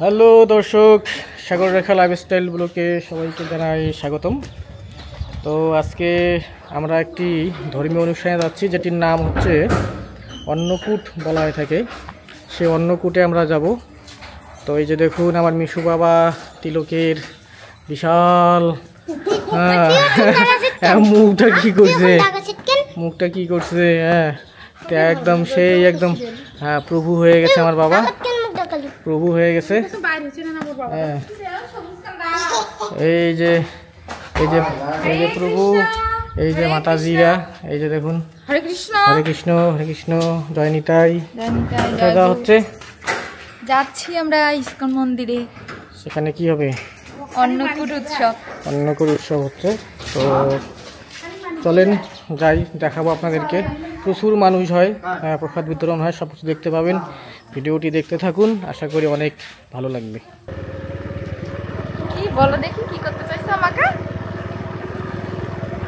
Hello দর্শক, সাগর রেখা lifestyle ব্লগে সবাইকে জানাই স্বাগতম। তো আজকে আমরা একটি ধর্মীয় অনুষ্ঠানে যাচ্ছি, যেটির নাম হচ্ছে অন্নকূট বলা হয়ে থাকে। সেই অন্নকূটে আমরা যাব। তো এই যে দেখুন, আমার মিশু বাবা তিলকের বিশাল মুখটা কি করছে, হ্যাঁ একদম সেই একদম প্রভু হয়ে গেছে আমার বাবা, প্রভু হয়ে গেছে। হ্যাঁ এই যে প্রভু, এই যে মাতাজিরা, এই যে দেখুন, হরে কৃষ্ণ হরে কৃষ্ণ হরে কৃষ্ণ, জয় নিতাই। হচ্ছে যাচ্ছি আমরা ইস্কন মন্দিরে, সেখানে কি হবে? অন্নকূট উৎসব। অন্নকূট উৎসব হচ্ছে। তো চলেন যাই, দেখাবো আপনাদেরকে। প্রচুর মানুষ হয়, প্রসাদ বিতরণ হয়, সব কিছু দেখতে পাবেন। ভিডিওটি দেখতে থাকুন, আশা করি অনেক ভালো লাগবে। কি বলো দেখি, কি করতে চাইছো আমাকে?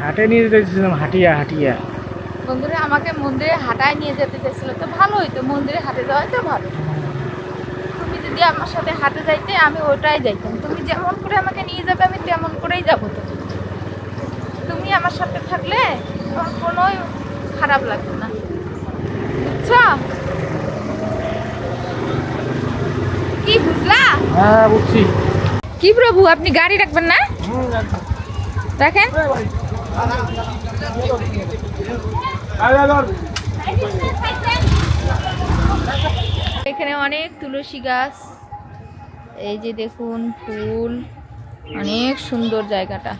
হাটে নিয়ে যেতে চাইছিলাম, হাটিয়া। বন্ধুরা আমাকে মন্দিরে হাঁটায় নিয়ে যেতে চাইছিল, তো ভালো হইতো, মন্দিরে হাটে যাওয়াই তো ভালো। তুমি যদি আমার সাথে হাটে যাইতে, আমি ওটাই যাইতাম। তুমি যেমন করে আমাকে নিয়ে যাবে, আমি তেমন করেই যাবো। তো তুমি আমার সাথে থাকলে আমার কোনো খারাপ লাগবে না, বুঝছো? কি বুঝলা? হ্যাঁ বুঝছি। কি প্রভু, আপনি গাড়ি রাখবেন না? রাখেন। এখানে অনেক তুলসী গাছ, এই যে দেখুন ফুল, অনেক সুন্দর জায়গাটা।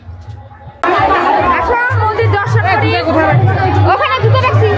আসো মন্দির দর্শন করি। ওখানে জুতো রাখছি।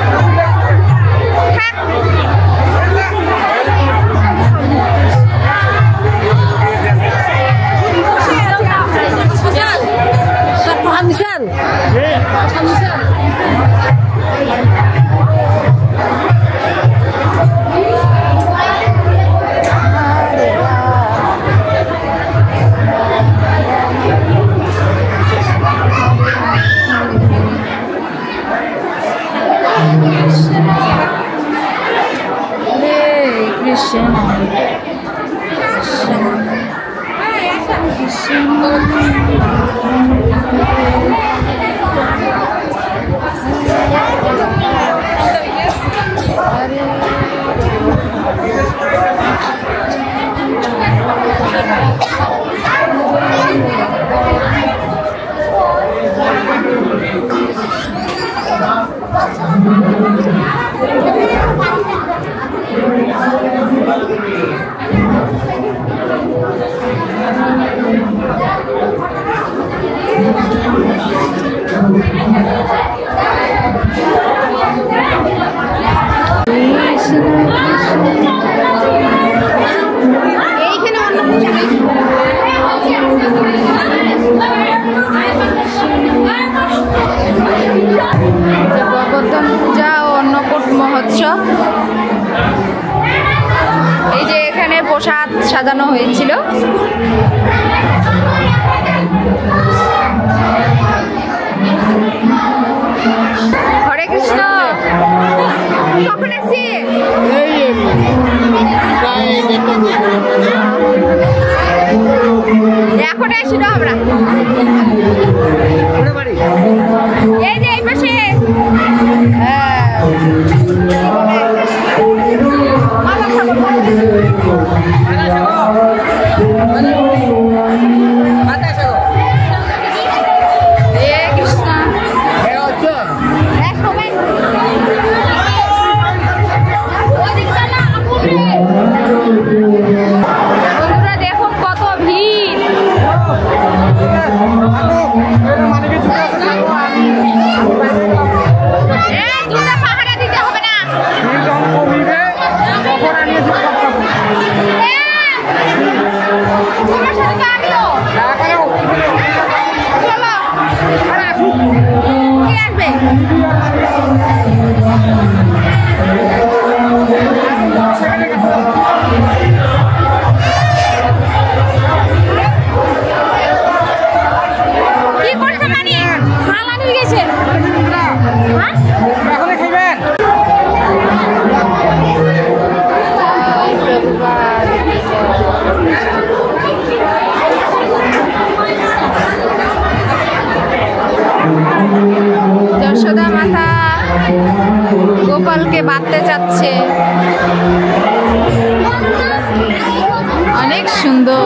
গোবর্ধন পূজা ও অন্নকূট মহোৎসব। এই যে এখানে প্রসাদ সাজানো হয়েছিল। হরে কৃষ্ণ। কখন আসছি? এখন আসছিল আমরা, এই যে এই পাশে। বন্ধুরা দেখুন কত ভিড়। পাহারা দিতে হবে না। তোমার সাথে আমিও চলো, কে আসবে? যশোদা মাতা গোপালকে বাঁধতে চাচ্ছে। অনেক সুন্দর।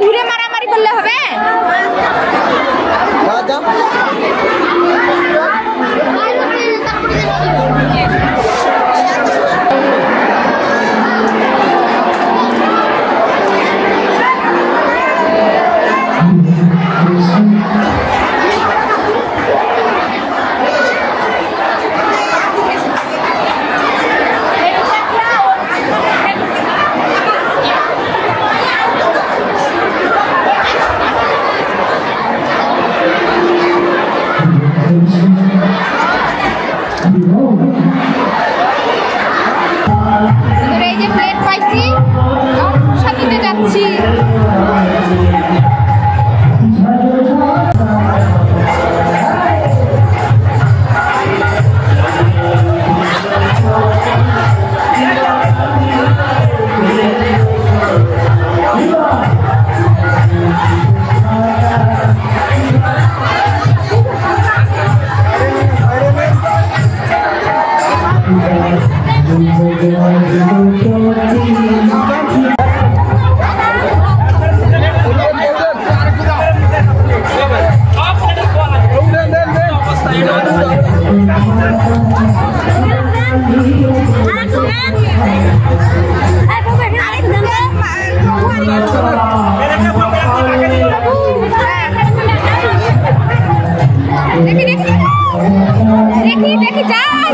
ঘুরে মারামারি করলে হবে। এই যে প্লেট পাইছি, প্রসাদ দিতে যাচ্ছি। দেখি যাই।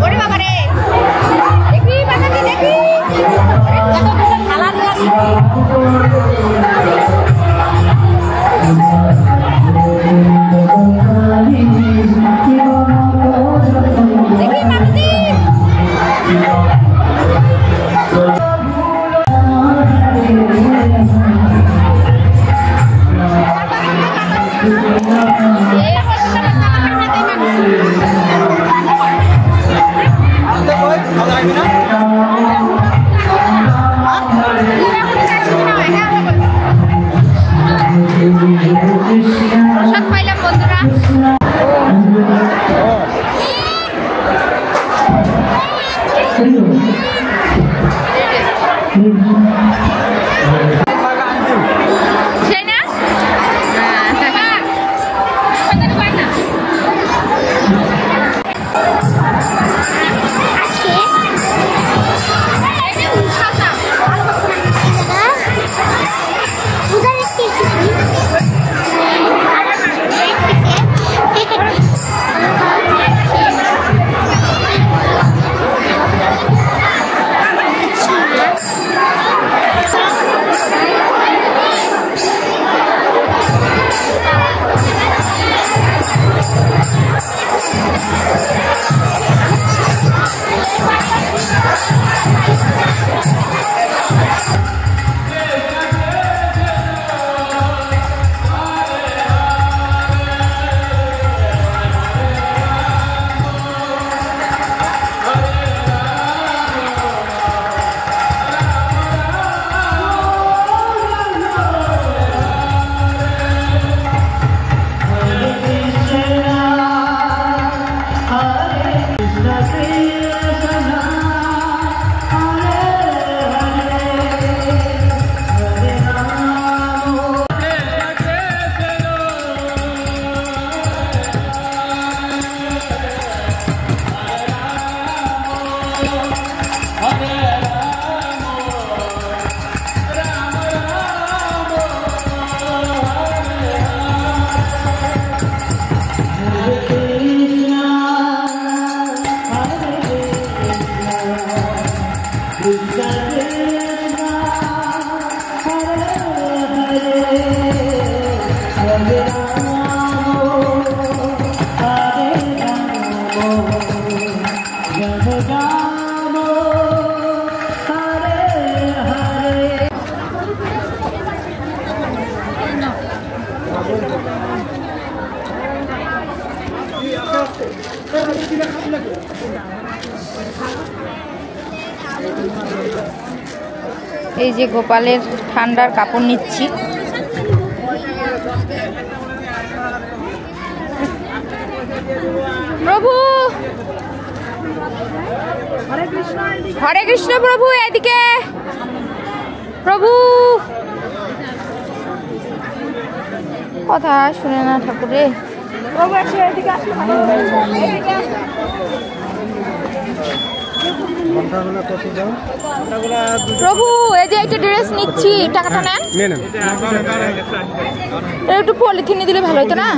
ওরে বাবা রে, দেখি বাবাকে দেখি দেখি মামুদি। Thank you. এই যে গোপালের ঠান্ডার কাপড় নিচ্ছি। প্রভু হরে কৃষ্ণ প্রভু, এদিকে প্রভু। কথা শুনে না ঠাকুরে। প্রভু এদিকে আসলে প্রভু, এই যে একটা ড্রেস নিচ্ছি, টাকাটা নেন। একটু পলিথিনে দিলে ভালো হতো না?